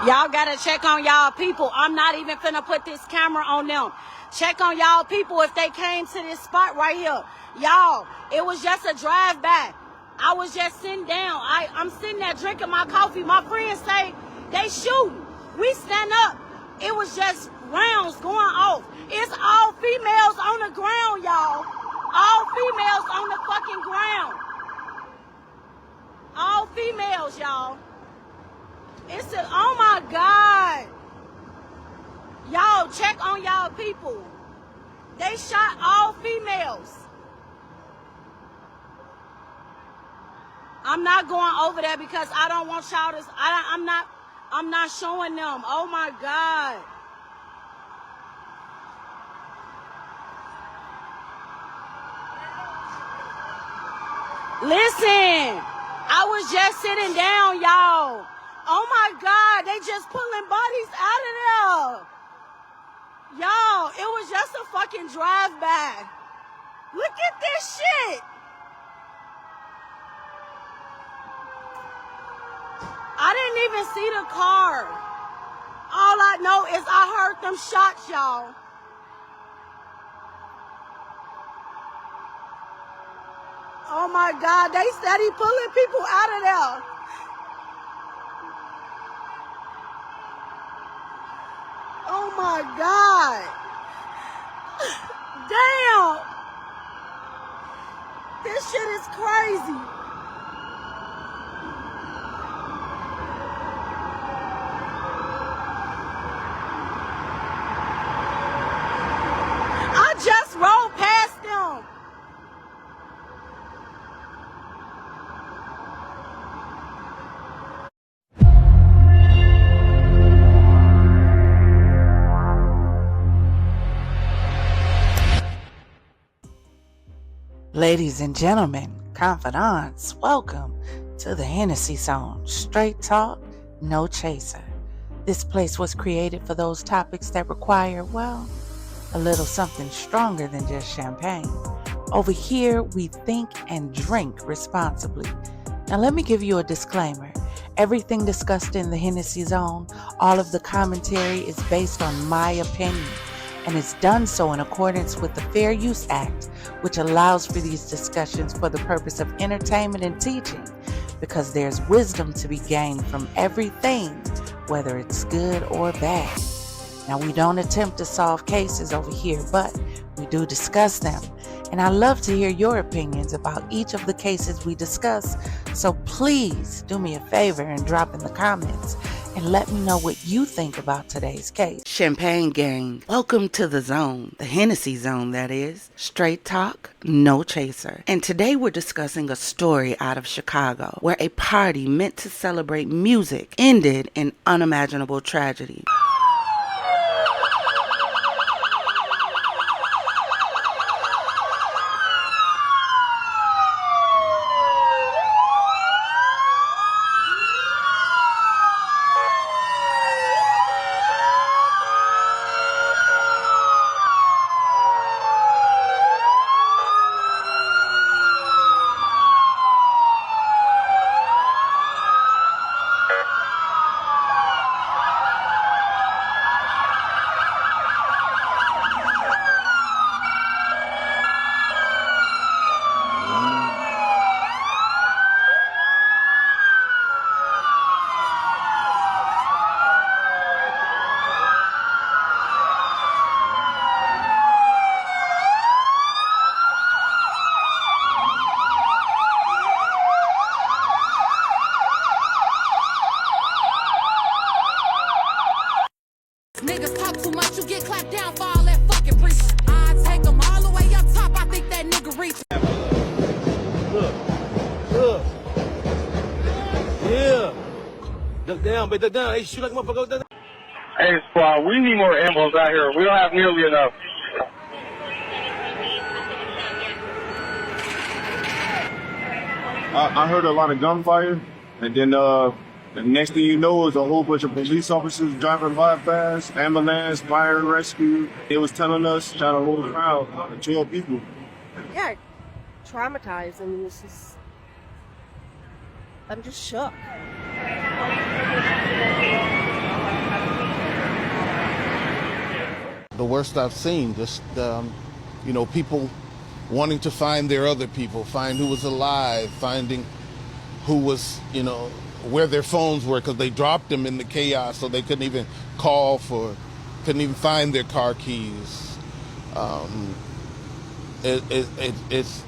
Y'all gotta check on y'all people. I'm not even finna put this camera on them. Check on y'all people if they came to this spot right here. Y'all, it was just a drive-by. I was just sitting down. I'm sitting there drinking my coffee. My friends say they shooting. We stand up. It was just rounds going off. It's all females on the ground, y'all. All females on the fucking ground. All females, y'all. It's a, oh my God. Y'all, check on y'all people. They shot all females. I'm not going over there because I don't want y'all to, I'm not showing them. Oh my God. Listen, I was just sitting down, y'all. Oh my God, they just pulling bodies out of there. Y'all, it was just a fucking drive-by. Look at this shit. I didn't even see the car. All I know is I heard them shots, y'all. Oh my God, they steady pulling people out of there. Oh my God. Damn. This shit is crazy. I just rolled past them. Ladies and gentlemen, confidants, welcome to the Hennessy Zone. Straight talk, no chaser. This place was created for those topics that require, well, a little something stronger than just champagne. Over here, we think and drink responsibly. Now let me give you a disclaimer. Everything discussed in the Hennessy Zone, all of the commentary is based on my opinion, and it's done so in accordance with the Fair Use Act, which allows for these discussions for the purpose of entertainment and teaching, because there's wisdom to be gained from everything, whether it's good or bad. Now, we don't attempt to solve cases over here, but we do discuss them. And I love to hear your opinions about each of the cases we discuss. So please do me a favor and drop in the comments and let me know what you think about today's case. Champagne gang, welcome to the zone, the Hennessy Zone, that is. Straight talk, no chaser. And today we're discussing a story out of Chicago where a party meant to celebrate music ended in unimaginable tragedy. Niggas talk too much, you get clapped down for all that fucking preaching. I take them all the way up top, I think that nigga reach. Look. Yeah. Duck down, bitch, duck down. Hey, shoot like a motherfucker, duck down. Hey, squad, we need more ambos out here. We don't have nearly enough. I heard a lot of gunfire, and then the next thing you know is a whole bunch of police officers driving by fast, ambulance, fire rescue. They was telling us, trying to hold around 12 people. Yeah, traumatized. I mean, this is, I'm just shook. the worst I've seen. Just, people wanting to find their other people, find who was alive, finding who was, where their phones were, because they dropped them in the chaos, so they couldn't even couldn't even find their car keys. It's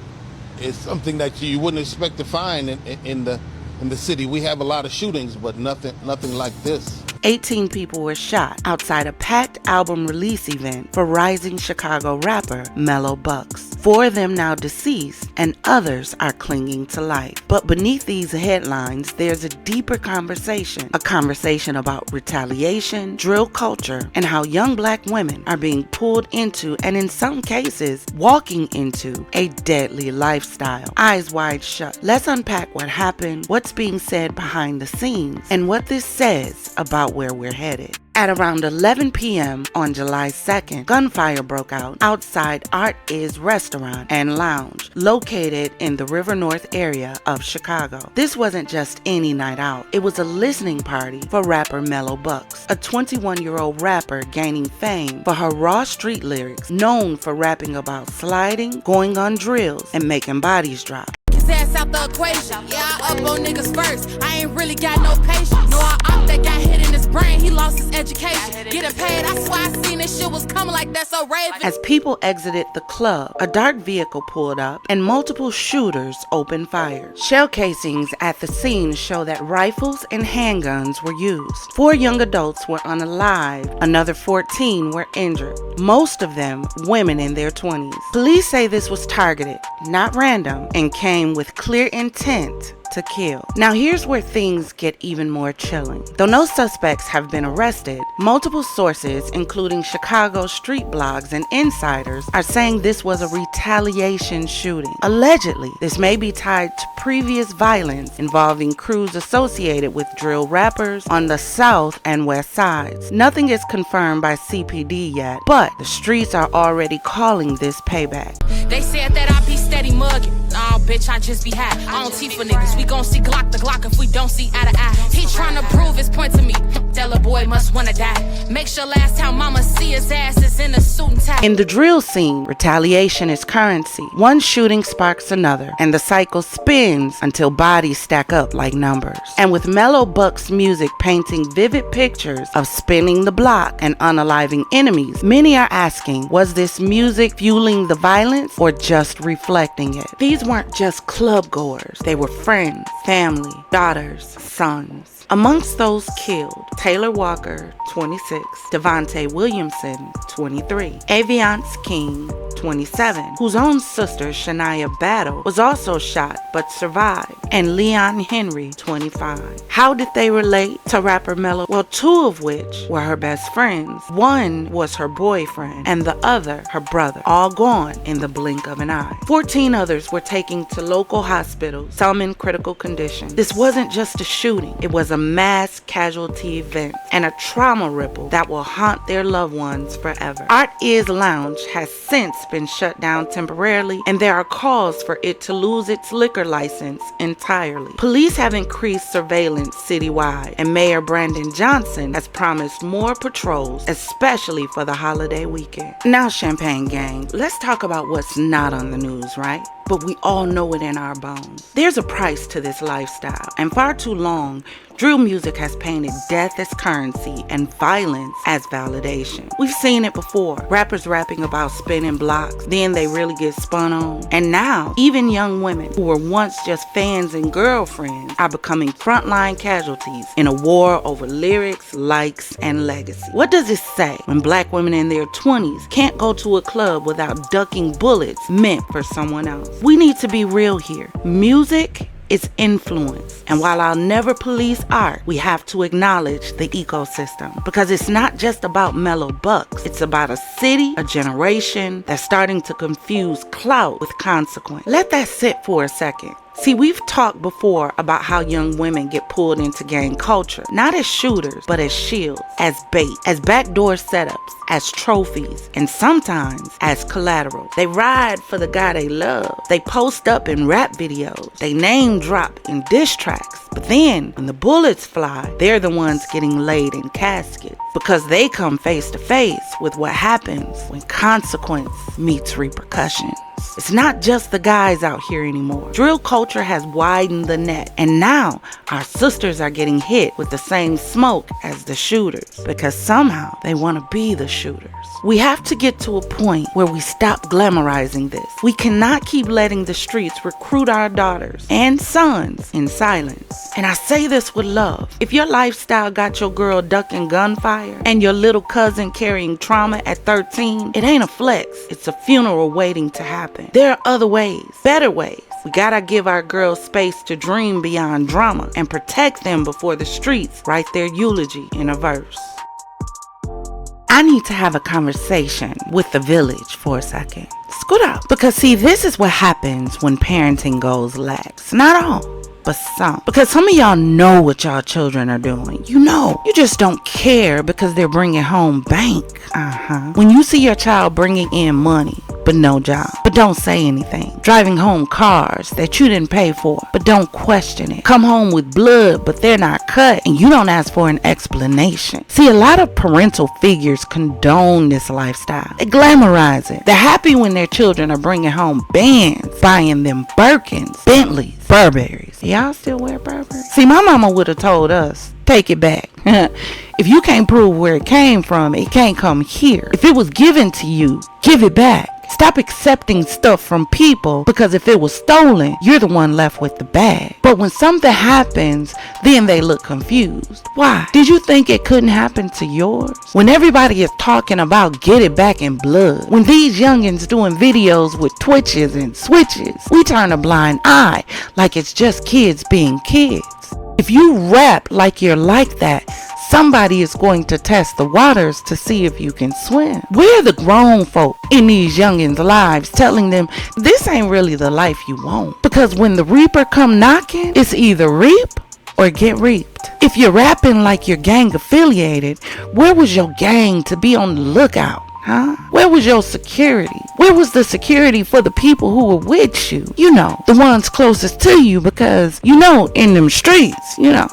something that you wouldn't expect to find in the city. We have a lot of shootings, but nothing like this. 18 people were shot outside a packed album release event for rising Chicago rapper Mello Buckzz. 4 of them now deceased, and others are clinging to life. But beneath these headlines, there's a deeper conversation. A conversation about retaliation, drill culture, and how young black women are being pulled into, and in some cases, walking into, a deadly lifestyle. Eyes wide shut. Let's unpack what happened, what's being said behind the scenes, and what this says about where we're headed. At around 11 p.m. on July 2nd, gunfire broke out outside Artis restaurant and lounge located in the River North area of Chicago. This wasn't just any night out. It was a listening party for rapper Mello Buckzz, a 21-year-old rapper gaining fame for her raw street lyrics, known for rapping about sliding, going on drills, and making bodies drop. His ass out the equation. Yeah, I up on niggas first. I ain't really got no patience. No, I op that got hit in his brain. He lost his education. Getting paid, I swear I seen this shit was coming like that, so Raven. As people exited the club, a dark vehicle pulled up and multiple shooters opened fire. Shell casings at the scene show that rifles and handguns were used. 4 young adults were unalive. Another 14 were injured. Most of them women in their 20s. Police say this was targeted, not random, and came with clear intent to kill. Now here's where things get even more chilling. Though no suspects have been arrested, multiple sources, including Chicago street blogs and insiders, are saying this was a retaliation shooting. Allegedly, this may be tied to previous violence involving crews associated with drill rappers on the south and west sides. Nothing is confirmed by CPD yet, but the streets are already calling this payback. They said that I be steady mugging. Nah, bitch, I just be high. I don't teeth for niggas. We gon' see Glock the Glock if we don't see eye to eye. He tryna prove his point to me. That little boy must wanna die. Make sure last time mama see his ass is in a suit and tie. In the drill scene, retaliation is currency. One shooting sparks another, and the cycle spins until bodies stack up like numbers. And with Mello Buckzz music painting vivid pictures of spinning the block and unaliving enemies, many are asking, was this music fueling the violence or just reflecting it? These weren't just club goers, they were friends, family, daughters, sons. Amongst those killed, Taylor Walker, 26, Devonte Williamson, 23, Aviance King, 27, whose own sister, Shania Battle, was also shot but survived, and Leon Henry, 25. How did they relate to rapper Mello? Well, 2 of which were her best friends. One was her boyfriend, and the other her brother, all gone in the blink of an eye. 14 others were taken to local hospitals, some in critical condition. This wasn't just a shooting, it was a mass casualty event and a trauma ripple that will haunt their loved ones forever. Artis Lounge has since been shut down temporarily, and there are calls for it to lose its liquor license entirely. Police have increased surveillance citywide, and Mayor Brandon Johnson has promised more patrols, especially for the holiday weekend. Now, Champagne Gang, let's talk about what's not on the news, right? But we all know it in our bones. There's a price to this lifestyle, and far too long, drill music has painted death as currency and violence as validation. We've seen it before. Rappers rapping about spinning blocks, then they really get spun on. And now, even young women who were once just fans and girlfriends are becoming frontline casualties in a war over lyrics, likes, and legacy. What does it say when black women in their 20s can't go to a club without ducking bullets meant for someone else? We need to be real here. Music is influence. And while I'll never police art, we have to acknowledge the ecosystem. Because it's not just about Mello Buckzz. It's about a city, a generation that's starting to confuse clout with consequence. Let that sit for a second. See, we've talked before about how young women get pulled into gang culture, not as shooters, but as shields, as bait, as backdoor setups, as trophies, and sometimes as collateral. They ride for the guy they love. They post up in rap videos. They name drop in diss tracks. But then, when the bullets fly, they're the ones getting laid in caskets because they come face to face with what happens when consequence meets repercussions. It's not just the guys out here anymore. Drill culture has widened the net, and now our sisters are getting hit with the same smoke as the shooters because somehow they want to be the shooters. We have to get to a point where we stop glamorizing this. We cannot keep letting the streets recruit our daughters and sons in silence. And I say this with love. If your lifestyle got your girl ducking gunfire and your little cousin carrying trauma at 13, it ain't a flex. It's a funeral waiting to happen. There are other ways, better ways. We gotta give our girls space to dream beyond drama and protect them before the streets write their eulogy in a verse. I need to have a conversation with the village for a second. Scoot out. Because see, this is what happens when parenting goes lax. Not all, but some. Because some of y'all know what y'all children are doing. You know. You just don't care because they're bringing home bank. When you see your child bringing in money, but no job, but don't say anything. Driving home cars that you didn't pay for, but don't question it. Come home with blood, but they're not cut, and you don't ask for an explanation. See, a lot of parental figures condone this lifestyle. They glamorize it. They're happy when their children are bringing home bands, buying them Birkins, Bentleys, Burberrys. Y'all still wear Burberry? See, my mama would have told us, take it back. If you can't prove where it came from, it can't come here. If it was given to you, give it back. Stop accepting stuff from people because if it was stolen, you're the one left with the bag. But when something happens, then they look confused. Why? Did you think it couldn't happen to yours? When everybody is talking about get it back in blood, when these youngins doing videos with twitches and switches, we turn a blind eye like it's just kids being kids. If you rap like you're like that, somebody is going to test the waters to see if you can swim. We're the grown folk in these youngins' lives telling them this ain't really the life you want. Because when the reaper come knocking, it's either reap or get reaped. If you're rapping like you're gang affiliated, where was your gang to be on the lookout? Where was your security? Where was the security for the people who were with you? You know, the ones closest to you because, you know, in them streets, you know,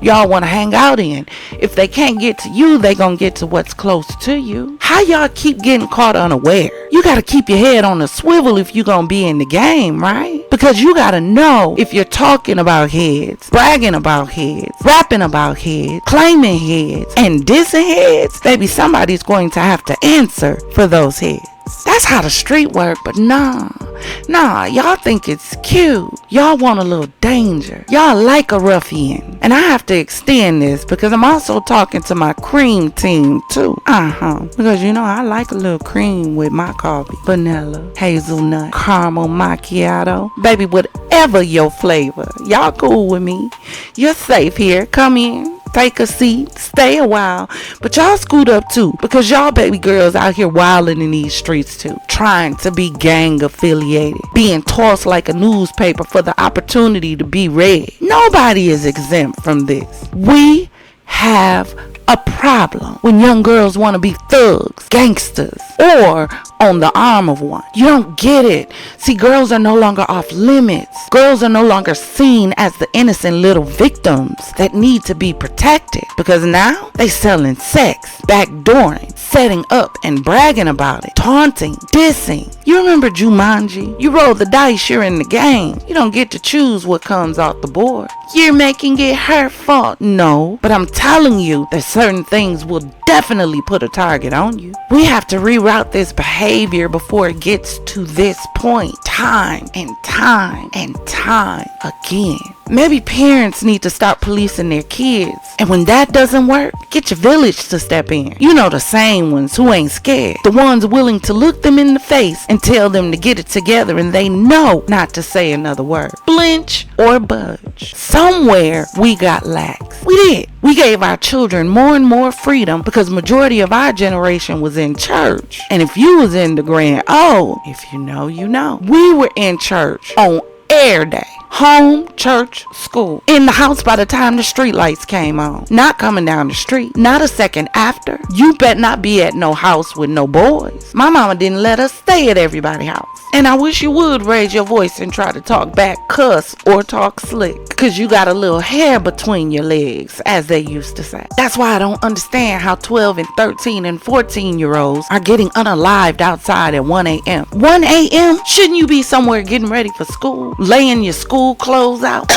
y'all want to hang out in. If they can't get to you, they gonna get to what's close to you. How y'all keep getting caught unaware? You gotta keep your head on a swivel if you gonna be in the game, right? Because you gotta know if you're talking about heads, bragging about heads, rapping about heads, claiming heads, and dissing heads, baby, somebody's going to have to answer for those heads. That's how the street work, but nah, y'all think it's cute. Y'all want a little danger. Y'all like a ruffian. And I have to extend this because I'm also talking to my cream team too. Because you know, I like a little cream with my coffee. Vanilla, hazelnut, caramel macchiato. Baby, whatever your flavor. Y'all cool with me. You're safe here. Come in. Take a seat, stay a while, but y'all scoot up too, because y'all baby girls out here wilding in these streets too, trying to be gang affiliated, being tossed like a newspaper for the opportunity to be read. Nobody is exempt from this. We have a problem when young girls want to be thugs, gangsters, or on the arm of one. You don't get it. See, girls are no longer off limits. Girls are no longer seen as the innocent little victims that need to be protected, because now they selling sex, backdooring, setting up and bragging about it, taunting, dissing. You remember Jumanji? You roll the dice, you're in the game. You don't get to choose what comes off the board. You're making it her fault. No, but I'm telling you that certain things will definitely put a target on you. We have to reroute this behavior before it gets to this point, time and time and time again. Maybe parents need to start policing their kids. And when that doesn't work, get your village to step in. You know, the same ones who ain't scared. The ones willing to look them in the face and tell them to get it together, and they know not to say another word. Flinch or budge. Somewhere we got lax. We did. We gave our children more and more freedom because majority of our generation was in church. And if you was in the grand, if you know, you know. We were in church on Every day. Home, church, school. In the house by the time the street lights came on. Not coming down the street. Not a second after. You bet not be at no house with no boys. My mama didn't let us stay at everybody's house. And I wish you would raise your voice and try to talk back, cuss, or talk slick. Cause you got a little hair between your legs, as they used to say. That's why I don't understand how 12 and 13 and 14-year-olds are getting unalived outside at 1 a.m. 1 a.m.? Shouldn't you be somewhere getting ready for school? Laying your school clothes out?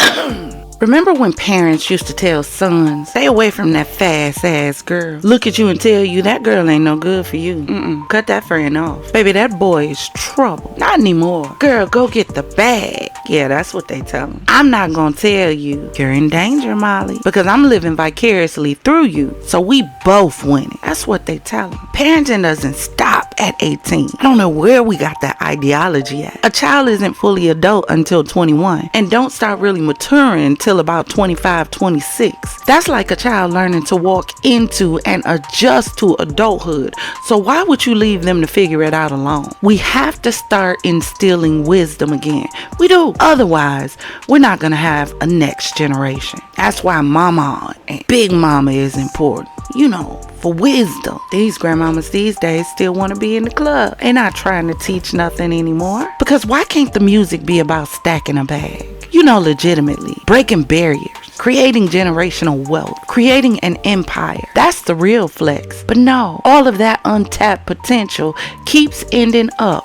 Remember when parents used to tell sons, stay away from that fast ass girl. Look at you and tell you that girl ain't no good for you. Cut that friend off. Baby, that boy is trouble. Not anymore. Girl, go get the bag. Yeah, that's what they tell them. I'm not gonna tell you you're in danger, Molly, because I'm living vicariously through you, so we both winning. That's what they tell them. Parenting doesn't stop at 18. I don't know where we got that ideology at. A child isn't fully adult until 21 and don't start really maturing until about 25, 26. That's like a child learning to walk into and adjust to adulthood. So why would you leave them to figure it out alone? We have to start instilling wisdom again. We do. Otherwise, we're not going to have a next generation. That's why mama and big mama is important. You know, for wisdom. These grandmamas these days still want to be in the club. They're not trying to teach nothing anymore. Because why can't the music be about stacking a bag? You know, legitimately. Breaking barriers. Creating generational wealth. Creating an empire. That's the real flex. But no, all of that untapped potential keeps ending up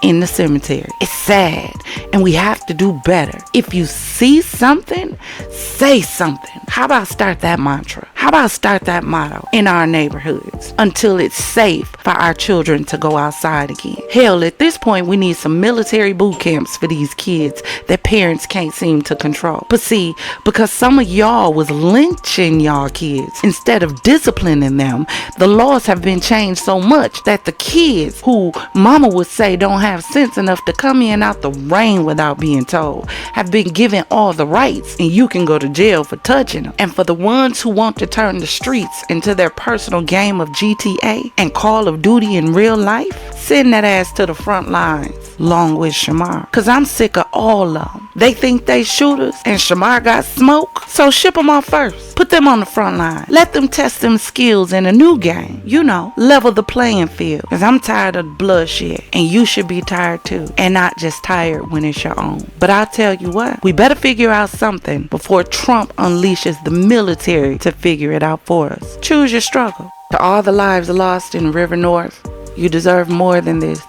in the cemetery. It's sad, and we have to do better. If you see something, say something. How about start that mantra? How about start that motto in our neighborhoods until it's safe for our children to go outside again? Hell, at this point, we need some military boot camps for these kids that parents can't seem to control. But see, because some of y'all was lynching y'all kids instead of disciplining them, the laws have been changed so much that the kids who mama would say don't have sense enough to come in out the rain without being told have been given all the rights, and you can go to jail for touching them. And for the ones who want to turn the streets into their personal game of GTA and Call of Duty in real life, send that ass to the front lines along with Shamar, cause I'm sick of all of them. They think they shooters and Shamar got smoke, so ship them off first. Put them on the front line. Let them test them skills in a new game. You know, level the playing field, cause I'm tired of bloodshed, and you should be tired too, and not just tired when it's your own. But I'll tell you what, we better figure out something before Trump unleashes the military to figure it out for us. Choose your struggle. To all the lives lost in River North, you deserve more than this.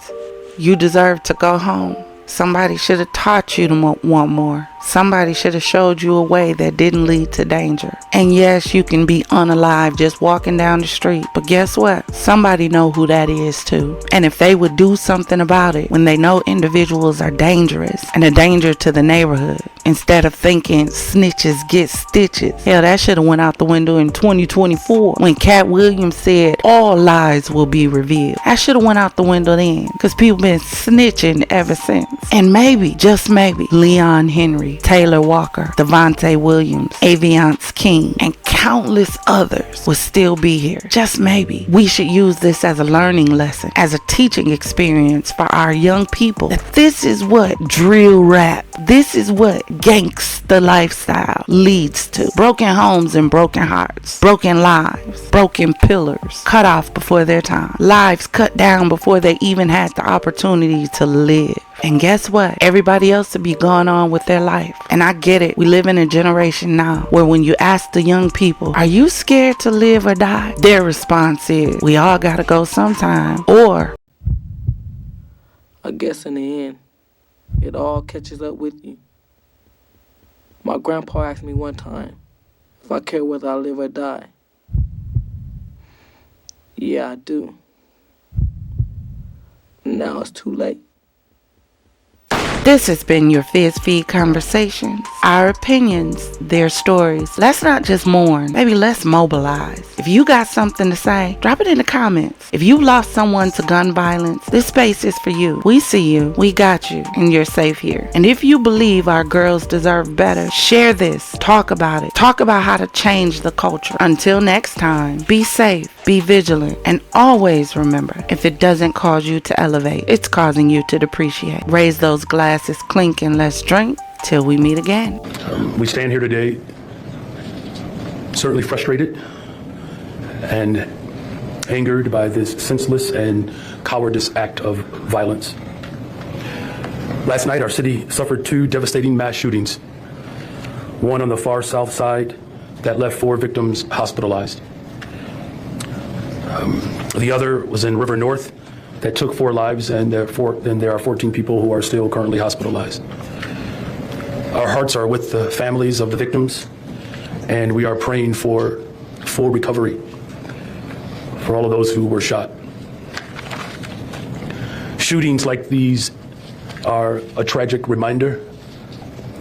You deserve to go home. Somebody should have taught you to want more. Somebody should have showed you a way that didn't lead to danger. And yes, you can be unalive just walking down the street. But guess what? Somebody know who that is too. And if they would do something about it when they know individuals are dangerous and a danger to the neighborhood, instead of thinking snitches get stitches. Hell, that should have went out the window in 2024 when Cat Williams said all lies will be revealed. That should have went out the window then, because people been snitching ever since. And maybe, just maybe, Leon Henry, Taylor Walker, Devonte Williams, Aviance King, and countless others will still be here. Just maybe. We should use this as a learning lesson, as a teaching experience for our young people, that this is what drill rap, this is what gangsta lifestyle leads to. Broken homes and broken hearts, broken lives, broken pillars, cut off before their time, lives cut down before they even had the opportunity to live. And guess what? Everybody else will be going on with their life. And I get it. We live in a generation now where when you ask the young people, are you scared to live or die? Their response is, we all gotta go sometime. Or, I guess in the end, it all catches up with you. My grandpa asked me one time if I care whether I live or die. Yeah, I do. Now it's too late. this has been your FizzFeed Conversations. Our opinions, their stories. Let's not just mourn. Maybe let's mobilize. If you got something to say, drop it in the comments. If you lost someone to gun violence, this space is for you. We see you, we got you, and you're safe here. And if you believe our girls deserve better, share this, talk about it, talk about how to change the culture. Until next time, be safe, be vigilant, and always remember, if it doesn't cause you to elevate, it's causing you to depreciate. Raise those glasses, clink, and let's drink till we meet again. We stand here today certainly frustrated and angered by this senseless and cowardice act of violence. Last night, our city suffered 2 devastating mass shootings, one on the far south side that left 4 victims hospitalized. The other was in River North that took 4 lives, and there are 14 people who are still currently hospitalized. Our hearts are with the families of the victims, and we are praying for full recovery for all of those who were shot. Shootings like these are a tragic reminder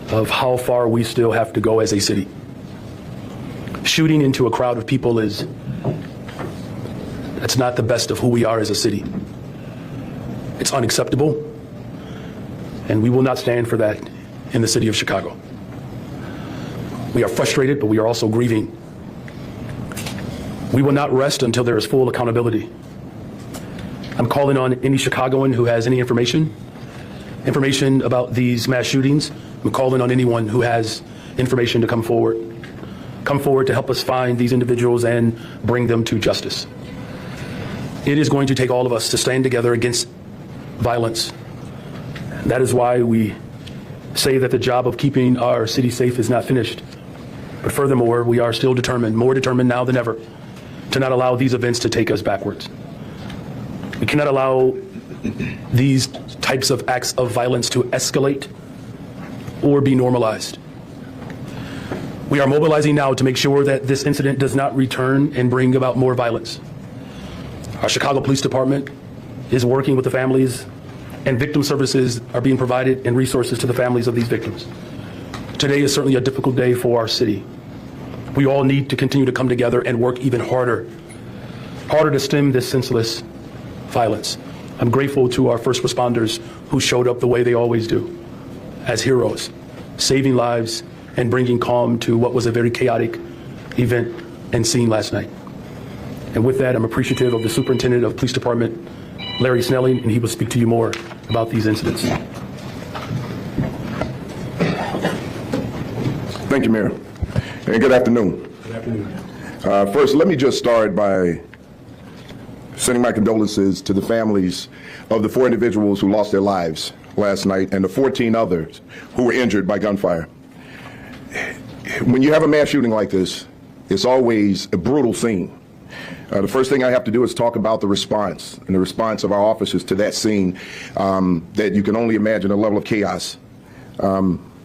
of how far we still have to go as a city. Shooting into a crowd of people that's not the best of who we are as a city. It's unacceptable, and we will not stand for that in the city of Chicago. We are frustrated, but we are also grieving. We will not rest until there is full accountability. I'm calling on any Chicagoan who has any information about these mass shootings. I'm calling on anyone who has information to come forward. Come forward to help us find these individuals and bring them to justice. It is going to take all of us to stand together against violence. That is why we say that the job of keeping our city safe is not finished. But furthermore, we are still determined, more determined now than ever, to not allow these events to take us backwards. We cannot allow these types of acts of violence to escalate or be normalized. We are mobilizing now to make sure that this incident does not return and bring about more violence. Our Chicago Police Department is working with the families, and victim services are being provided and resources to the families of these victims. Today is certainly a difficult day for our city. We all need to continue to come together and work even harder to stem this senseless violence. I'm grateful to our first responders who showed up the way they always do, as heroes, saving lives and bringing calm to what was a very chaotic event and scene last night. And with that, I'm appreciative of the Superintendent of Police Department, Larry Snelling, and he will speak to you more about these incidents. Thank you, Mayor. And good afternoon. Good afternoon. First, let me just start by sending my condolences to the families of the 4 individuals who lost their lives last night and the 14 others who were injured by gunfire. When you have a mass shooting like this, it's always a brutal scene. The first thing I have to do is talk about the response and the response of our officers to that scene, that you can only imagine a level of chaos,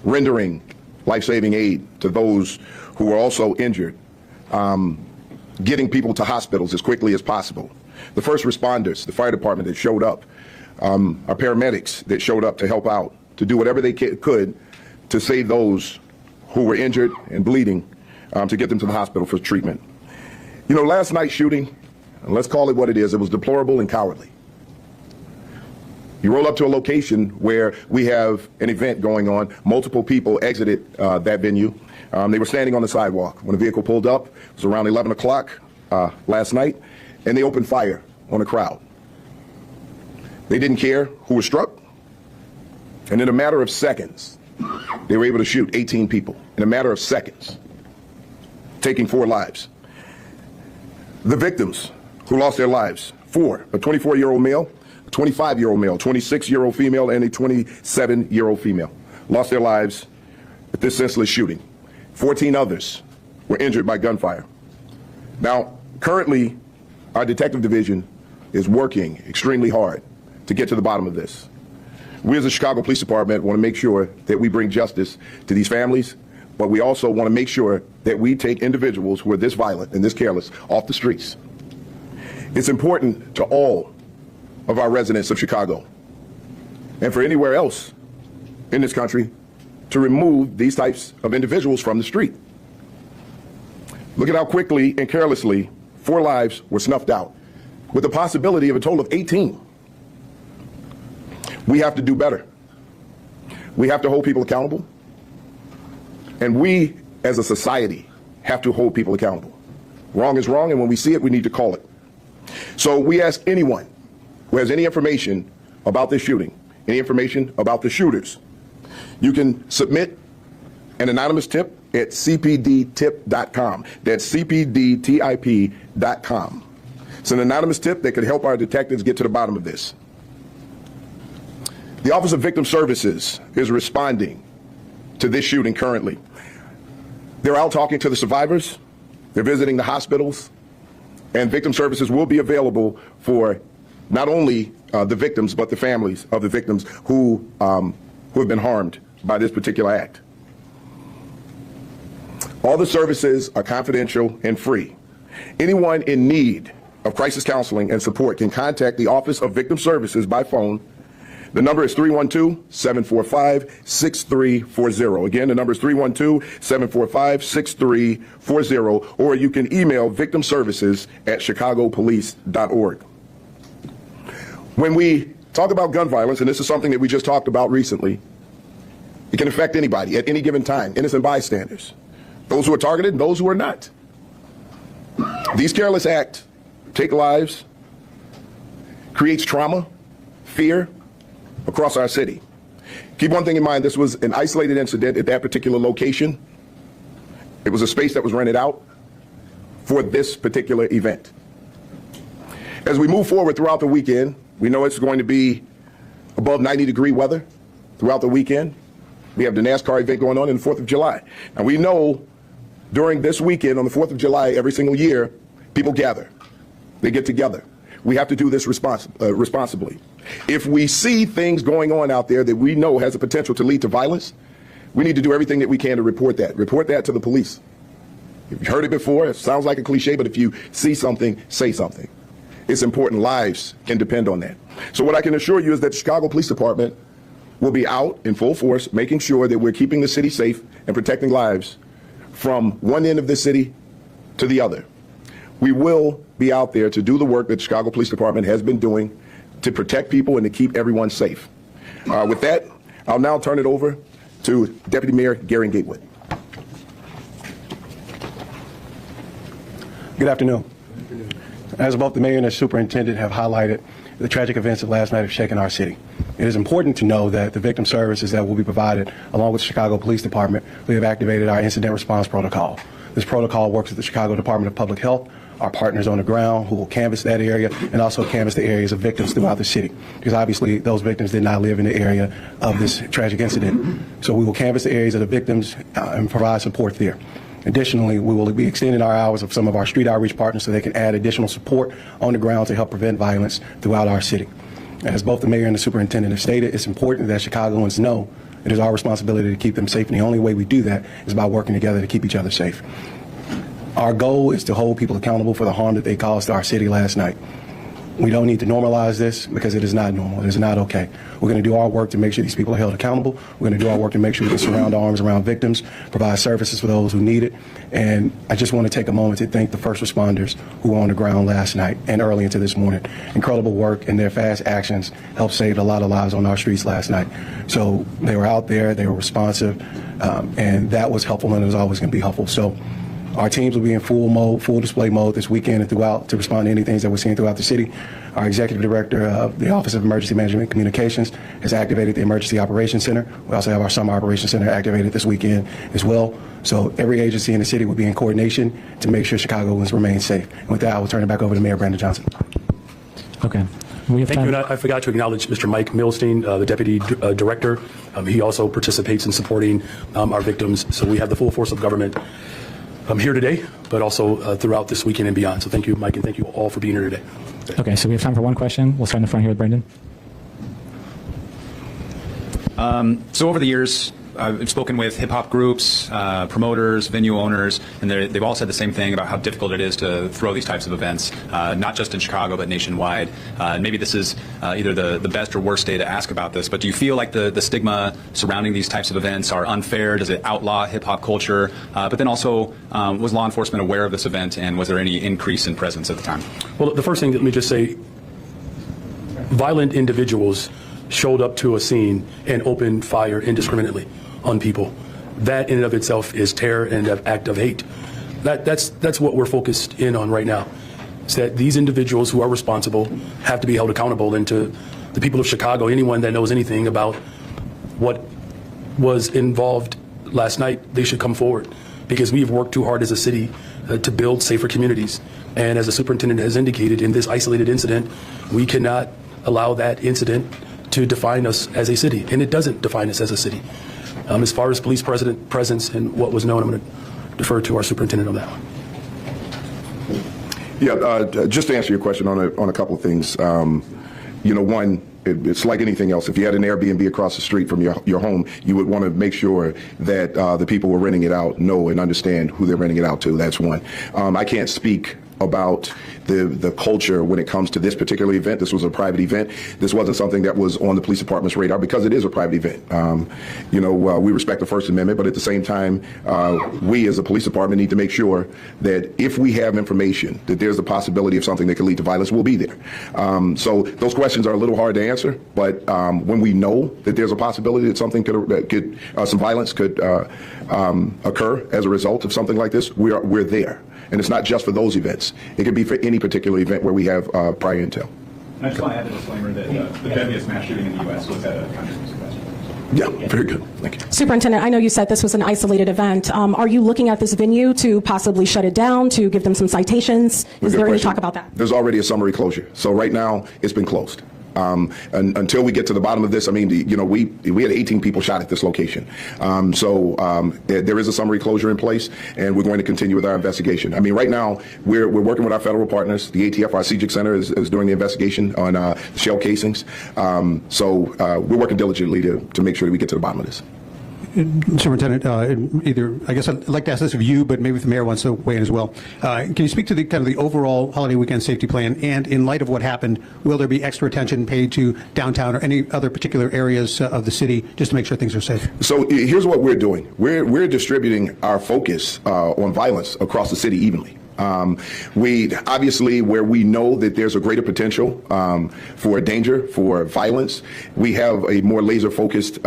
rendering life-saving aid to those who were also injured, getting people to hospitals as quickly as possible. The first responders, the fire department that showed up, our paramedics that showed up to help out, to do whatever they could to save those who were injured and bleeding, to get them to the hospital for treatment. You know, last night's shooting, and let's call it what it is, it was deplorable and cowardly. You roll up to a location where we have an event going on. Multiple people exited that venue. They were standing on the sidewalk when a vehicle pulled up. It was around 11 o'clock last night, and they opened fire on the crowd. They didn't care who was struck, and in a matter of seconds, they were able to shoot 18 people. In a matter of seconds, taking 4 lives. The victims who lost their lives, 4, a 24-year-old male, a 25-year-old male, 26-year-old female, and a 27-year-old female, lost their lives at this senseless shooting. 14 others were injured by gunfire. Now, currently, our detective division is working extremely hard to get to the bottom of this. We as the Chicago Police Department want to make sure that we bring justice to these families, but we also want to make sure that we take individuals who are this violent and this careless off the streets. It's important to all of our residents of Chicago, and for anywhere else in this country, to remove these types of individuals from the street. Look at how quickly and carelessly 4 lives were snuffed out, with the possibility of a total of 18. We have to do better. We have to hold people accountable. And we, as a society, have to hold people accountable. Wrong is wrong, and when we see it, we need to call it. So we ask anyone who has any information about this shooting, any information about the shooters, you can submit an anonymous tip at cpdtip.com. That's cpdtip.com. It's an anonymous tip that could help our detectives get to the bottom of this. The Office of Victim Services is responding to this shooting currently. They're out talking to the survivors. They're visiting the hospitals. And Victim Services will be available for not only the victims, but the families of the victims who have been harmed by this particular act. All the services are confidential and free. Anyone in need of crisis counseling and support can contact the Office of Victim Services by phone. The number is 312-745-6340. Again, the number is 312-745-6340, or you can email victimservices@chicagopolice.org. When we talk about gun violence, and this is something that we just talked about recently, it can affect anybody at any given time, innocent bystanders, those who are targeted and those who are not. These careless acts take lives, creates trauma, fear across our city. Keep one thing in mind, this was an isolated incident at that particular location. It was a space that was rented out for this particular event. As we move forward throughout the weekend, we know it's going to be above 90-degree weather throughout the weekend. We have the NASCAR event going on the 4th of July. Now we know during this weekend on the 4th of July every single year, people gather. They get together. We have to do this responsibly. If we see things going on out there that we know has the potential to lead to violence, we need to do everything that we can to report that. Report that to the police. You've heard it before. It sounds like a cliche, but if you see something, say something. It's important. Lives can depend on that. So what I can assure you is that the Chicago Police Department will be out in full force, making sure that we're keeping the city safe and protecting lives from one end of the city to the other. We will be out there to do the work that the Chicago Police Department has been doing to protect people and to keep everyone safe. With that, I'll now turn it over to Deputy Mayor Gary Gatewood. Good afternoon. As both the mayor and the superintendent have highlighted, the tragic events of last night have shaken our city. It is important to know that the victim services that will be provided, along with the Chicago Police Department, we have activated our incident response protocol. This protocol works with the Chicago Department of Public Health, our partners on the ground who will canvass that area and also canvass the areas of victims throughout the city. Because obviously those victims did not live in the area of this tragic incident. So we will canvass the areas of the victims and provide support there. Additionally, we will be extending our hours of some of our street outreach partners so they can add additional support on the ground to help prevent violence throughout our city. As both the mayor and the superintendent have stated, it's important that Chicagoans know it is our responsibility to keep them safe, and the only way we do that is by working together to keep each other safe. Our goal is to hold people accountable for the harm that they caused to our city last night. We don't need to normalize this because it is not normal. It is not okay. We're going to do our work to make sure these people are held accountable. We're going to do our work to make sure we can surround our arms around victims, provide services for those who need it. And I just want to take a moment to thank the first responders who were on the ground last night and early into this morning. Incredible work, and their fast actions helped save a lot of lives on our streets last night. So they were out there, they were responsive, and that was helpful, and it was always going to be helpful. So our teams will be in full mode, full display mode this weekend and throughout to respond to any things that we're seeing throughout the city. Our executive director of the Office of Emergency Management and Communications has activated the Emergency Operations Center. We also have our Summer Operations Center activated this weekend as well. So every agency in the city will be in coordination to make sure Chicagoans remain safe. And with that, I will turn it back over to Mayor Brandon Johnson. Okay. Thank you. And I forgot to acknowledge Mr. Mike Milstein, the Deputy Director. He also participates in supporting our victims. So we have the full force of government here today, but also throughout this weekend and beyond. So thank you, Mike, and thank you all for being here today. Okay, so we have time for one question. We'll start in the front here with Brendan. So over the years, I've spoken with hip-hop groups, promoters, venue owners, and they've all said the same thing about how difficult it is to throw these types of events, not just in Chicago, but nationwide. And maybe this is either the best or worst day to ask about this, but do you feel like the stigma surrounding these types of events are unfair? Does it outlaw hip-hop culture? But then also, was law enforcement aware of this event, and was there any increase in presence at the time? Well, the first thing, let me just say, violent individuals showed up to a scene and opened fire indiscriminately on people. That in and of itself is terror and an act of hate. That's what we're focused in on right now. Is that these individuals who are responsible have to be held accountable, and to the people of Chicago, anyone that knows anything about what was involved last night, they should come forward, because we've worked too hard as a city to build safer communities. And as the superintendent has indicated, in this isolated incident, we cannot allow that incident to define us as a city, and it doesn't define us as a city. As far as police presence and what was known, I'm going to defer to our superintendent on that one. Yeah, just to answer your question on a couple of things. You know, one, it's like anything else. If you had an Airbnb across the street from your home, you would want to make sure that the people who are renting it out know and understand who they're renting it out to. That's one. I can't speak about the culture when it comes to this particular event. This was a private event. This wasn't something that was on the police department's radar because it is a private event. You know, we respect the First Amendment, but at the same time, we as a police department need to make sure that if we have information that there's a possibility of something that could lead to violence, we'll be there. So those questions are a little hard to answer, but when we know that there's a possibility that something some violence could occur as a result of something like this, we're there. And it's not just for those events. It could be for any particular event where we have prior intel. I just want to add the disclaimer that the deadliest mass shooting in the U.S. was at a country music festival. Yeah, very good. Thank you. Superintendent, I know you said this was an isolated event. Are you looking at this venue to possibly shut it down, to give them some citations? Is there any talk about that? There's already a summary closure. So right now, it's been closed. And until we get to the bottom of this, I mean, you know, we had 18 people shot at this location. There is a summary closure in place, and we're going to continue with our investigation. I mean, right now, we're working with our federal partners. The ATF, our CJIC Center, is doing the investigation on the shell casings. We're working diligently to make sure that we get to the bottom of this. Superintendent, I guess I'd like to ask this of you, but maybe if the mayor wants to weigh in as well. Can you speak to the kind of the overall holiday weekend safety plan? And in light of what happened, will there be extra attention paid to downtown or any other particular areas of the city just to make sure things are safe? So here's what we're doing. We're distributing our focus on violence across the city evenly. We obviously, where we know that there's a greater potential for danger, for violence, we have a more laser-focused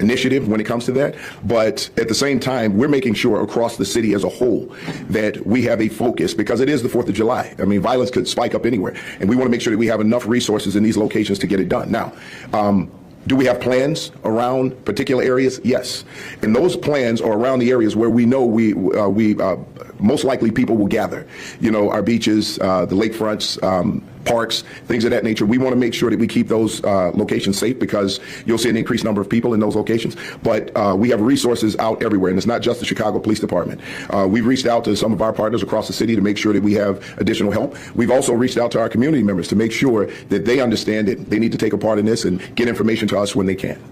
initiative when it comes to that. But at the same time, we're making sure across the city as a whole that we have a focus, because it is the 4th of July. I mean, violence could spike up anywhere, and we want to make sure that we have enough resources in these locations to get it done. Now, do we have plans around particular areas? Yes. And those plans are around the areas where we know we most likely people will gather. You know, our beaches, the lakefronts, parks, things of that nature. We want to make sure that we keep those locations safe, because you'll see an increased number of people in those locations. But we have resources out everywhere, and it's not just the Chicago Police Department. We've reached out to some of our partners across the city to make sure that we have additional help. We've also reached out to our community members to make sure that they understand that they need to take a part in this and get information to us when they can.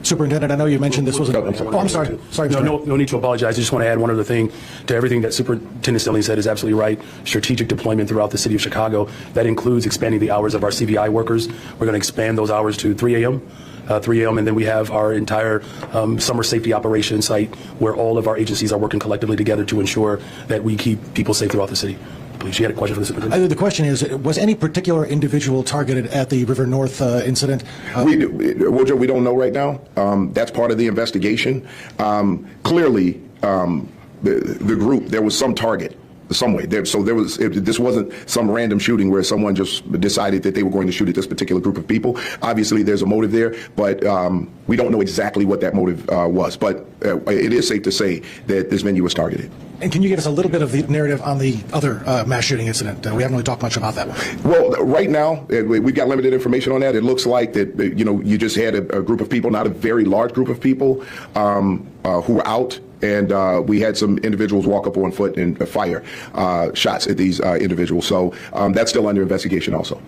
Superintendent, I know you mentioned this was I'm sorry. No need to apologize. I just want to add one other thing to everything that Superintendent Stelling said is absolutely right. Strategic deployment throughout the city of Chicago. That includes expanding the hours of our CVI workers. We're going to expand those hours to 3 a.m. And then we have our entire summer safety operations site where all of our agencies are working collectively together to ensure that we keep people safe throughout the city. Please, you had a question for the superintendent? The question is, was any particular individual targeted at the River North incident? Joe, we don't know right now. That's part of the investigation. Clearly, the group, there was some target. Some way. This wasn't some random shooting where someone just decided that they were going to shoot at this particular group of people. Obviously, there's a motive there, but we don't know exactly what that motive was. But it is safe to say that this venue was targeted. And can you give us a little bit of the narrative on the other mass shooting incident? We haven't really talked much about that one. Well, right now, we've got limited information on that. It looks like that, you just had a group of people, not a very large group of people, who were out. And we had some individuals walk up on foot and fire shots at these individuals. So that's still under investigation also.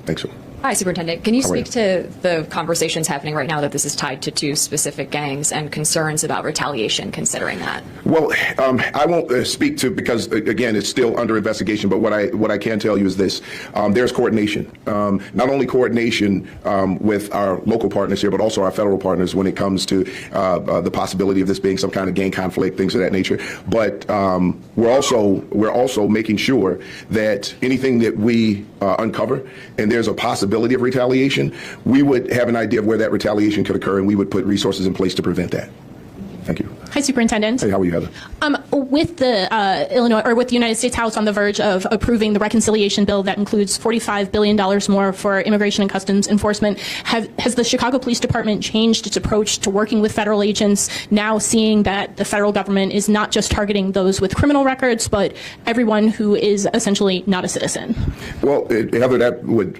Thanks, sir. Hi, Superintendent. Can you How are speak to the conversations happening right now that this is tied to 2 specific gangs and concerns about retaliation considering that? Well, I won't speak to, because again, it's still under investigation. But what I can tell you is this: there's coordination, not only coordination with our local partners here, but also our federal partners when it comes to the possibility of this being some kind of gang conflict, things of that nature. But we're also making sure that anything that we uncover, and there's a possibility of retaliation, we would have an idea of where that retaliation could occur, and we would put resources in place to prevent that. Thank you. Hi, Superintendent. Hey, how are you, Heather? With the with the United States House on the verge of approving the reconciliation bill that includes $45 billion more for immigration and customs enforcement, has the Chicago Police Department changed its approach to working with federal agents, now seeing that the federal government is not just targeting those with criminal records, but everyone who is essentially not a citizen? Well, Heather, that would...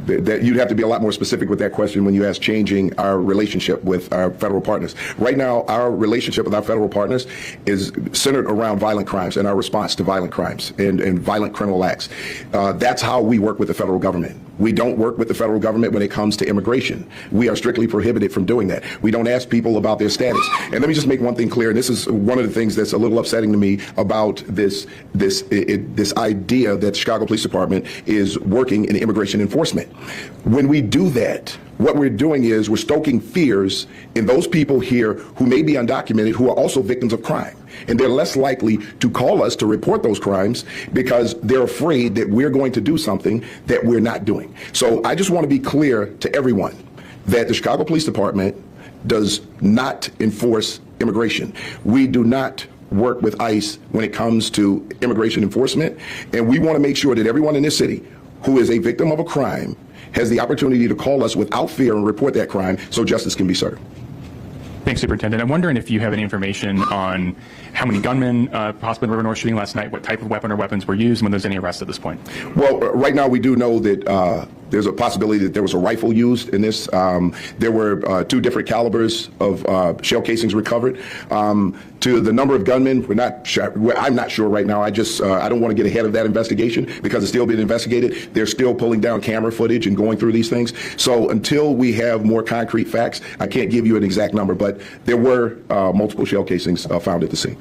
that you'd have to be a lot more specific with that question when you ask changing our relationship with our federal partners. Right now, our relationship with our federal partners is centered around violent crimes and our response to violent crimes and violent criminal acts. That's how we work with the federal government. We don't work with the federal government when it comes to immigration. We are strictly prohibited from doing that. We don't ask people about their status. And let me just make one thing clear, and this is one of the things that's a little upsetting to me about this idea that the Chicago Police Department is working in immigration enforcement. When we do that, what we're doing is we're stoking fears in those people here who may be undocumented, who are also victims of crime. And they're less likely to call us to report those crimes because they're afraid that we're going to do something that we're not doing. So I just want to be clear to everyone that the Chicago Police Department does not enforce immigration. We do not work with ICE when it comes to immigration enforcement. And we want to make sure that everyone in this city who is a victim of a crime has the opportunity to call us without fear and report that crime so justice can be served. Thanks, Superintendent. I'm wondering if you have any information on how many gunmen possibly in River North shooting last night, what type of weapon or weapons were used, when there's any arrests at this point. Well, right now we do know that there's a possibility that there was a rifle used in this. There were 2 different calibers of shell casings recovered. To the number of gunmen, we're not sure. I'm not sure right now. I don't want to get ahead of that investigation because it's still being investigated. They're still pulling down camera footage and going through these things. So until we have more concrete facts, I can't give you an exact number, but there were multiple shell casings found at the scene.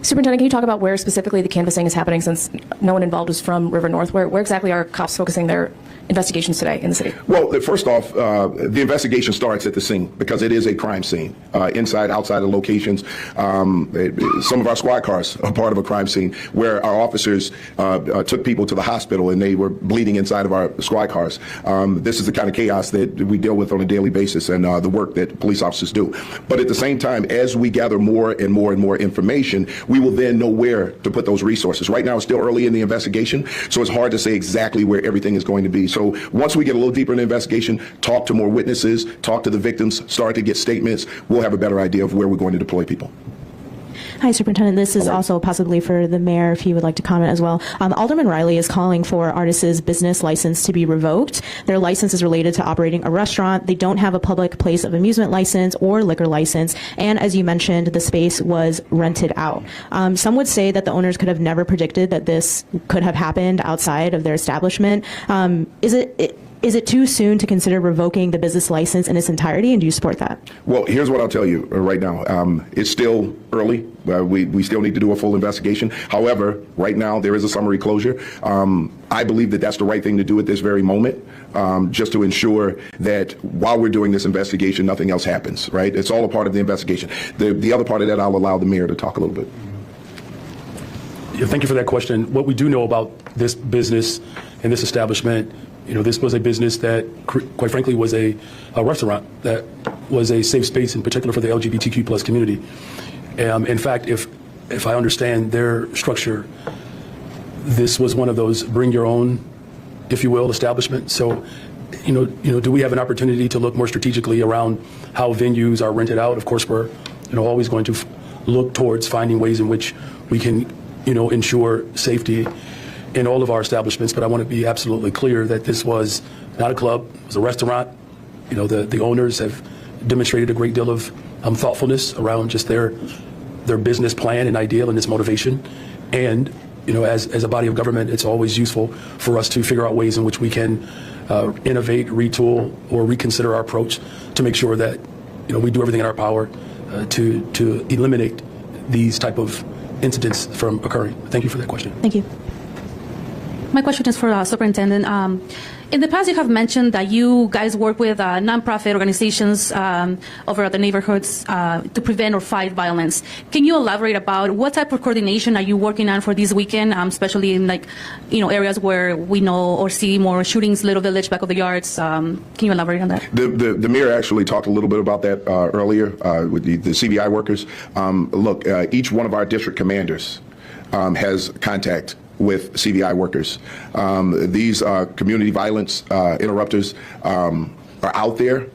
Superintendent, can you talk about where specifically the canvassing is happening, since no one involved was from River North? Where exactly are cops focusing their investigations today in the city? Well, first off, the investigation starts at the scene because it is a crime scene. Inside, outside of locations, some of our squad cars are part of a crime scene where our officers took people to the hospital and they were bleeding inside of our squad cars. This is the kind of chaos that we deal with on a daily basis and the work that police officers do. But at the same time, as we gather more and more and more information, we will then know where to put those resources. Right now, it's still early in the investigation, so it's hard to say exactly where everything is going to be. So once we get a little deeper in the investigation, talk to more witnesses, talk to the victims, start to get statements, we'll have a better idea of where we're going to deploy people. Hi, Superintendent. This is also possibly for the mayor, if he would like to comment as well. Alderman Riley is calling for Artis' business license to be revoked. Their license is related to operating a restaurant. They don't have a public place of amusement license or liquor license. And as you mentioned, the space was rented out. Some would say that the owners could have never predicted that this could have happened outside of their establishment. Is it too soon to consider revoking the business license in its entirety, and do you support that? Well, here's what I'll tell you right now. It's still early. We still need to do a full investigation. However, right now there is a summary closure. I believe that that's the right thing to do at this very moment, just to ensure that while we're doing this investigation, nothing else happens, right? It's all a part of the investigation. The other part of that, I'll allow the mayor to talk a little bit. Yeah, thank you for that question. What we do know about this business and this establishment, this was a business that, quite frankly, was a restaurant that was a safe space, in particular for the LGBTQ plus community. In fact, if I understand their structure, this was one of those bring your own, if you will, establishment. So, do we have an opportunity to look more strategically around how venues are rented out? Of course, we're, always going to look towards finding ways in which we can, ensure safety in all of our establishments, but I want to be absolutely clear that this was not a club, it was a restaurant. The owners have demonstrated a great deal of thoughtfulness around just their business plan and ideal and its motivation. And, as a body of government, it's always useful for us to figure out ways in which we can innovate, retool, or reconsider our approach to make sure that we do everything in our power to eliminate these type of incidents from occurring. Thank you for that question. Thank you. My question is for Superintendent. In the past, you have mentioned that you guys work with nonprofit organizations over at the neighborhoods to prevent or fight violence. Can you elaborate about what type of coordination are you working on for this weekend, especially in areas where we know or see more shootings, Little Village, Back of the Yards? Can you elaborate on that? The mayor actually talked a little bit about that earlier with the CBI workers. Look, each one of our district commanders has contact with CVI workers. These community violence interrupters are out there.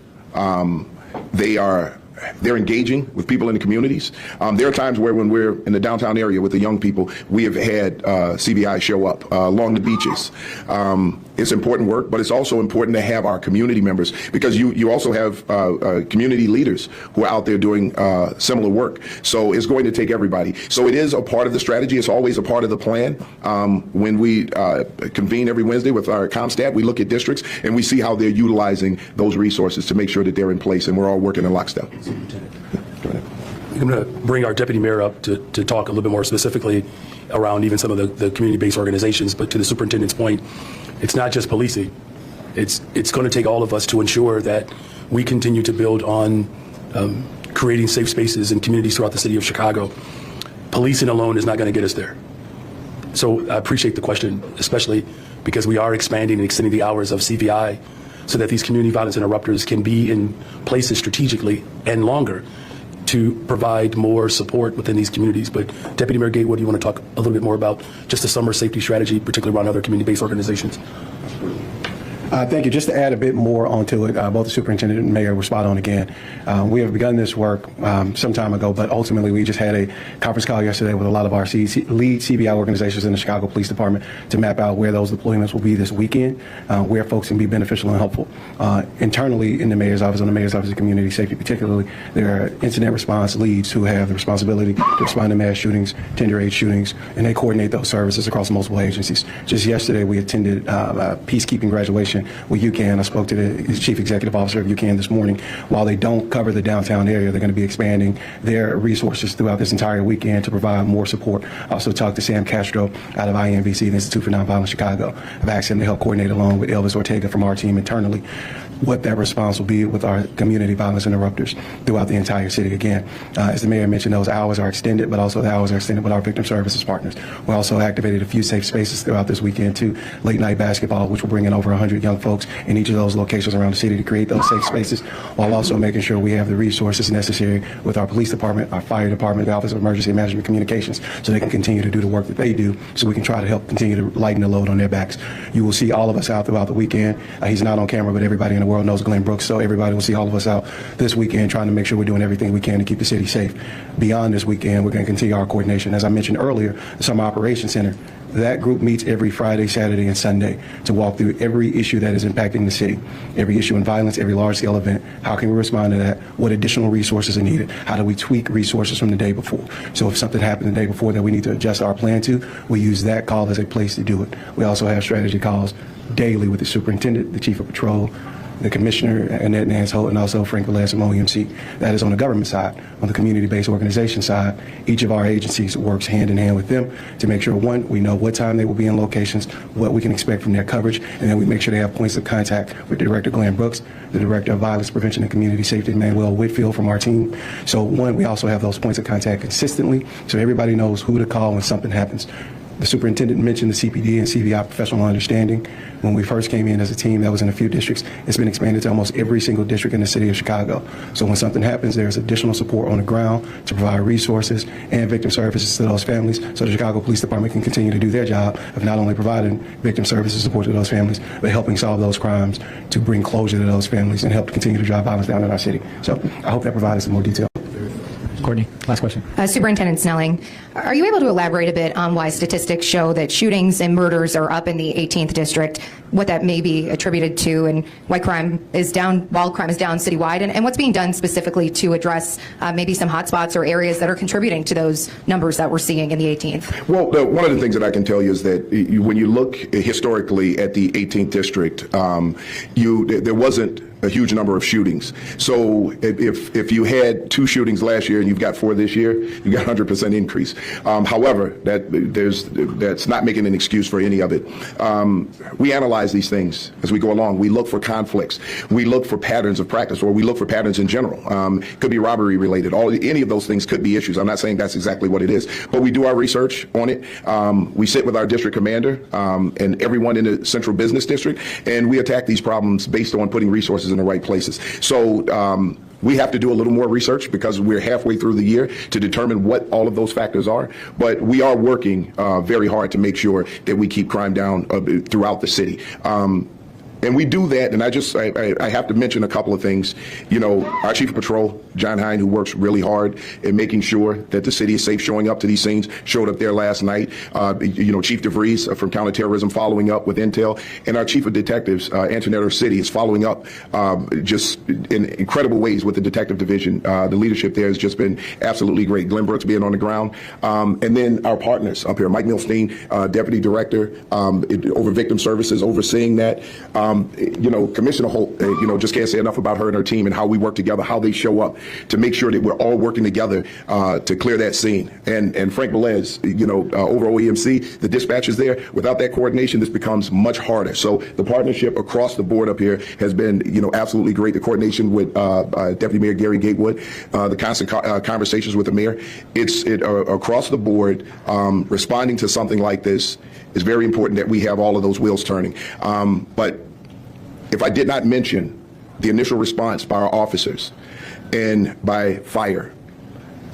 They're engaging with people in the communities. There are times where when we're in the downtown area with the young people, we have had CVI show up along the beaches. It's important work, but it's also important to have our community members, because you also have community leaders who are out there doing similar work. So it's going to take everybody. So it is a part of the strategy. It's always a part of the plan. When we convene every Wednesday with our comm staff, we look at districts and we see how they're utilizing those resources to make sure that they're in place and we're all working in lockstep. I'm going to bring our deputy mayor up to talk a little bit more specifically around even some of the community-based organizations. But to the superintendent's point, it's not just policing. It's going to take all of us to ensure that we continue to build on creating safe spaces in communities throughout the city of Chicago. Policing alone is not going to get us there. So I appreciate the question, especially because we are expanding and extending the hours of CVI so that these community violence interrupters can be in places strategically and longer to provide more support within these communities. But Deputy Mayor Gatewood, do you want to talk a little bit more about just the summer safety strategy, particularly around other community-based organizations? Thank you. Just to add a bit more onto it, both the superintendent and mayor were spot on again. We have begun this work some time ago, but ultimately we just had a conference call yesterday with a lot of our lead CBI organizations in the Chicago Police Department to map out where those deployments will be this weekend, where folks can be beneficial and helpful. Internally in the mayor's office, on the mayor's office of community safety particularly, there are incident response leads who have the responsibility to respond to mass shootings, tender age shootings, and they coordinate those services across multiple agencies. Just yesterday we attended a peacekeeping graduation with UCAN. I spoke to the chief executive officer of UCAN this morning. While they don't cover the downtown area, they're going to be expanding their resources throughout this entire weekend to provide more support. I also talked to Sam Castro out of INVC, the Institute for Nonviolent Chicago. I've asked him to help coordinate along with Elvis Ortega from our team internally what that response will be with our community violence interrupters throughout the entire city. Again, as the mayor mentioned, those hours are extended, but also the hours are extended with our victim services partners. We also activated a few safe spaces throughout this weekend too. Late night basketball, which will bring in over 100 young folks in each of those locations around the city to create those safe spaces, while also making sure we have the resources necessary with our police department, our fire department, the Office of Emergency Management Communications, so they can continue to do the work that they do, so we can try to help continue to lighten the load on their backs. You will see all of us out throughout the weekend. He's not on camera, but everybody in the world knows Glenn Brooks, so everybody will see all of us out this weekend trying to make sure we're doing everything we can to keep the city safe. Beyond this weekend, we're going to continue our coordination. As I mentioned earlier, the Summer Operations Center, that group meets every Friday, Saturday, and Sunday to walk through every issue that is impacting the city, every issue in violence, every large-scale event. How can we respond to that? What additional resources are needed? How do we tweak resources from the day before? So if something happened the day before that we need to adjust our plan to, we use that call as a place to do it. We also have strategy calls daily with the superintendent, the chief of patrol, the commissioner, Annette Nance Holt, and also Frank Velez from OEMC. That is on the government side. On the community-based organization side, each of our agencies works hand in hand with them to make sure, one, we know what time they will be in locations, what we can expect from their coverage, and then we make sure they have points of contact with Director Glenn Brooks, the Director of Violence Prevention and Community Safety, Manuel Whitfield from our team. So one, we also have those points of contact consistently so everybody knows who to call when something happens. The superintendent mentioned the CPD and CVI professional understanding. When we first came in as a team, that was in a few districts. It's been expanded to almost every single district in the city of Chicago. So when something happens, there's additional support on the ground to provide resources and victim services to those families so the Chicago Police Department can continue to do their job of not only providing victim services support to those families, but helping solve those crimes to bring closure to those families and help continue to drive violence down in our city. So I hope that provided some more detail. Courtney, last question. Superintendent Snelling, are you able to elaborate a bit on why statistics show that shootings and murders are up in the 18th district, what that may be attributed to, and why crime is down, while crime is down citywide, and what's being done specifically to address maybe some hotspots or areas that are contributing to those numbers that we're seeing in the 18th? Well, one of the things that I can tell you is that when you look historically at the 18th district, there wasn't a huge number of shootings. So if you had 2 shootings last year and you've got 4 this year, you've got 100% increase. However, that's not making an excuse for any of it. We analyze these things as we go along. We look for conflicts. We look for patterns of practice, or we look for patterns in general. Could be robbery related. Any of those things could be issues. I'm not saying that's exactly what it is, but we do our research on it. We sit with our district commander and everyone in the central business district, and we attack these problems based on putting resources in the right places. So we have to do a little more research because we're halfway through the year to determine what all of those factors are. But we are working very hard to make sure that we keep crime down throughout the city. And we do that, and I have to mention a couple of things. You know, our Chief of Patrol, John Hine, who works really hard in making sure that the city is safe, showing up to these scenes, showed up there last night. You know, Chief DeVries from Counterterrorism following up with intel, and our Chief of Detectives, Antoinette City, is following up just in incredible ways with the Detective Division. The leadership there has just been absolutely great. Glenn Brooks being on the ground. And then our partners up here, Mike Milstein, Deputy Director over Victim Services, overseeing that. You know, Commissioner Holt, you know, just can't say enough about her and her team and how we work together, how they show up to make sure that we're all working together to clear that scene. And Frank Velez, you know, over OEMC, the dispatchers there, without that coordination, this becomes much harder. So the partnership across the board up here has been, you know, absolutely great. The coordination with Deputy Mayor Gary Gatewood, the constant conversations with the mayor. It's across the board, responding to something like this is very important that we have all of those wheels turning. But if I did not mention the initial response by our officers and by fire,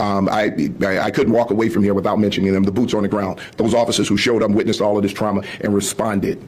I couldn't walk away from here without mentioning them, the boots on the ground, those officers who showed up, witnessed all of this trauma, and responded,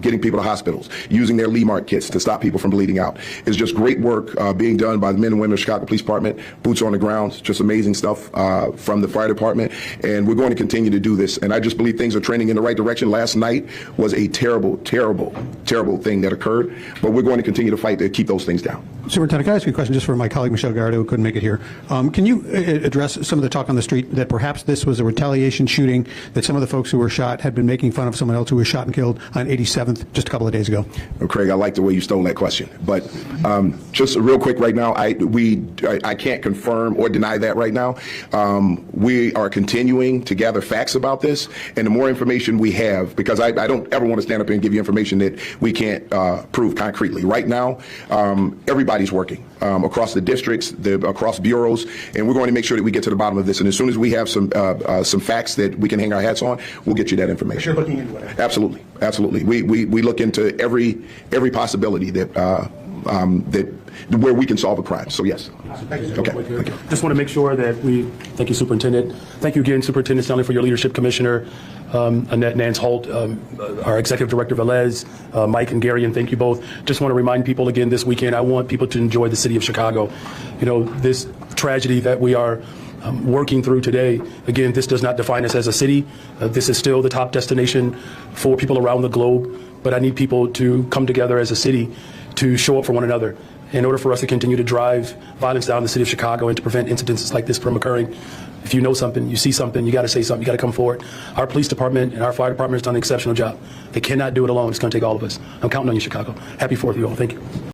getting people to hospitals, using their Lee-Mark kits to stop people from bleeding out. It's just great work being done by the men and women of the Chicago Police Department, boots on the ground, just amazing stuff from the fire department, and we're going to continue to do this. And I just believe things are trending in the right direction. Last night was a terrible, terrible, terrible thing that occurred, but we're going to continue to fight to keep those things down. Superintendent, can I ask you a question just for my colleague Michelle Garrido, who couldn't make it here? Can you address some of the talk on the street that perhaps this was a retaliation shooting, that some of the folks who were shot had been making fun of someone else who was shot and killed on 87th just a couple of days ago? Well, Craig, I like the way you stole that question. But just real quick right now, I can't confirm or deny that right now. We are continuing to gather facts about this, and the more information we have, because I don't ever want to stand up here and give you information that we can't prove concretely. Right now, everybody's working across the districts, across bureaus, and we're going to make sure that we get to the bottom of this. And as soon as we have some facts that we can hang our hats on, we'll get you that information. You're looking into it. Absolutely, absolutely. We look into every possibility that where we can solve a crime. So yes. Okay. Just want to make sure that thank you, Superintendent. Thank you again, Superintendent Stanley, for your leadership, Commissioner Annette Nance Holt, our Executive Director Velez, Mike and Gary, and thank you both. Just want to remind people again this weekend, I want people to enjoy the city of Chicago. You know, this tragedy that we are working through today, again, this does not define us as a city. This is still the top destination for people around the globe, but I need people to come together as a city to show up for one another in order for us to continue to drive violence down in the city of Chicago and to prevent incidences like this from occurring. If you know something, you see something, you got to say something, you got to come forward. Our police department and our fire department has done an exceptional job. They cannot do it alone. It's going to take all of us. I'm counting on you, Chicago. Happy 4th of you all. Thank you.